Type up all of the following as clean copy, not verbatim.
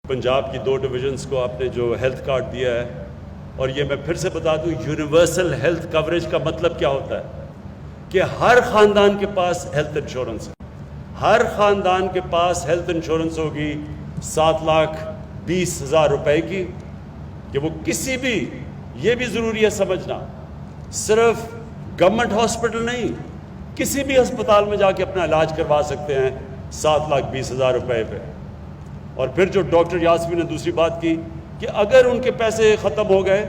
پنجاب کی 2 ڈویژنز کو آپ نے جو ہیلتھ کارڈ دیا ہے، اور یہ میں پھر سے بتا دوں، یونیورسل ہیلتھ کوریج کا مطلب کیا ہوتا ہے کہ ہر خاندان کے پاس ہیلتھ انشورنس ہے، ہر خاندان کے پاس ہیلتھ انشورنس ہوگی 7,20,000 روپے کی، کہ وہ کسی بھی، یہ بھی ضروری ہے سمجھنا، صرف گورنمنٹ ہاسپٹل نہیں، کسی بھی ہسپتال میں جا کے اپنا علاج کروا سکتے ہیں 7,20,000 روپے پہ۔ اور پھر جو ڈاکٹر یاسمین نے دوسری بات کی کہ اگر ان کے پیسے ختم ہو گئے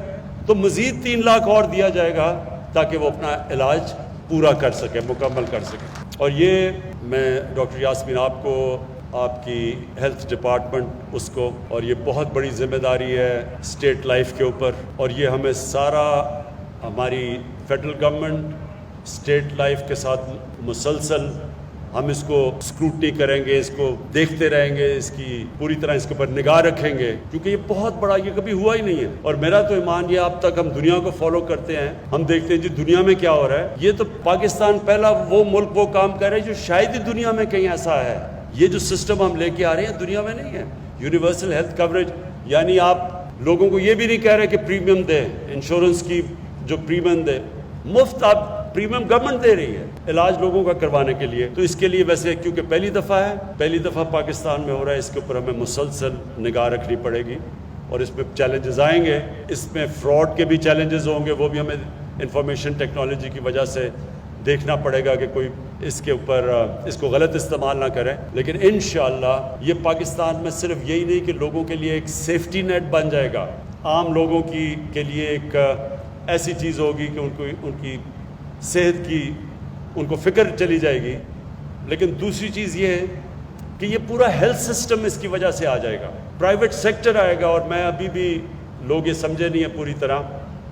تو مزید 3 لاکھ اور دیا جائے گا تاکہ وہ اپنا علاج پورا کر سکے، مکمل کر سکے۔ اور یہ میں ڈاکٹر یاسمین آپ کو، آپ کی ہیلتھ ڈپارٹمنٹ اس کو، اور یہ بہت بڑی ذمہ داری ہے اسٹیٹ لائف کے اوپر، اور یہ ہمیں سارا، ہماری فیڈرل گورنمنٹ اسٹیٹ لائف کے ساتھ مسلسل ہم اس کو اسکروٹنی کریں گے، اس کو دیکھتے رہیں گے، اس کی پوری طرح اس کے اوپر نگاہ رکھیں گے، کیونکہ یہ بہت بڑا، یہ کبھی ہوا ہی نہیں ہے۔ اور میرا تو ایمان یہ، اب تک ہم دنیا کو فالو کرتے ہیں، ہم دیکھتے ہیں جی دنیا میں کیا ہو رہا ہے، یہ تو پاکستان پہلا وہ ملک وہ کام کر رہا ہے جو شاید ہی دنیا میں کہیں ایسا ہے۔ یہ جو سسٹم ہم لے کے آ رہے ہیں دنیا میں نہیں ہے، یونیورسل ہیلتھ کوریج، یعنی آپ لوگوں کو یہ بھی نہیں کہہ رہے کہ پریمیم دیں، انشورنس کی جو پریمیم دیں، مفت آپ پریمیم گورنمنٹ دے رہی ہے علاج لوگوں کا کروانے کے لیے۔ تو اس کے لیے ویسے کیونکہ پہلی دفعہ پاکستان میں ہو رہا ہے، اس کے اوپر ہمیں مسلسل نگاہ رکھنی پڑے گی، اور اس میں چیلنجز آئیں گے، اس میں فراڈ کے بھی چیلنجز ہوں گے، وہ بھی ہمیں انفارمیشن ٹیکنالوجی کی وجہ سے دیکھنا پڑے گا کہ کوئی اس کے اوپر اس کو غلط استعمال نہ کرے۔ لیکن انشاءاللہ یہ پاکستان میں صرف یہی نہیں کہ لوگوں کے لیے ایک سیفٹی نیٹ بن جائے گا، عام لوگوں کے لیے ایک ایسی چیز ہوگی کہ ان کی صحت کی ان کو فکر چلی جائے گی، لیکن دوسری چیز یہ ہے کہ یہ پورا ہیلتھ سسٹم اس کی وجہ سے آ جائے گا، پرائیویٹ سیکٹر آئے گا۔ اور میں ابھی بھی، لوگ یہ سمجھے نہیں ہیں پوری طرح،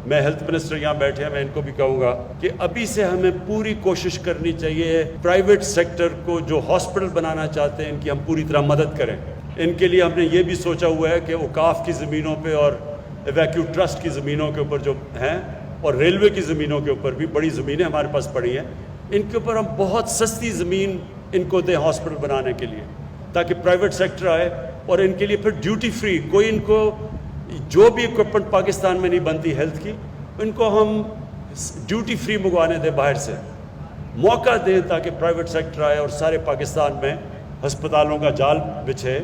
میں ہیلتھ منسٹر یہاں بیٹھے ہیں، میں ان کو بھی کہوں گا کہ ابھی سے ہمیں پوری کوشش کرنی چاہیے پرائیویٹ سیکٹر کو جو ہاسپٹل بنانا چاہتے ہیں ان کی ہم پوری طرح مدد کریں۔ ان کے لیے ہم نے یہ بھی سوچا ہوا ہے کہ اوقاف کی زمینوں پہ اور ایویکیو ٹرسٹ کی زمینوں کے اوپر جو ہیں، اور ریلوے کی زمینوں کے اوپر بھی بڑی زمینیں ہمارے پاس پڑی ہیں، ان کے اوپر ہم بہت سستی زمین ان کو دیں ہاسپٹل بنانے کے لیے، تاکہ پرائیویٹ سیکٹر آئے، اور ان کے لیے پھر ڈیوٹی فری، کوئی ان کو جو بھی اکوپمنٹ پاکستان میں نہیں بنتی ہیلتھ کی، ان کو ہم ڈیوٹی فری منگوانے دیں، باہر سے موقع دیں، تاکہ پرائیویٹ سیکٹر آئے اور سارے پاکستان میں ہسپتالوں کا جال بچھے۔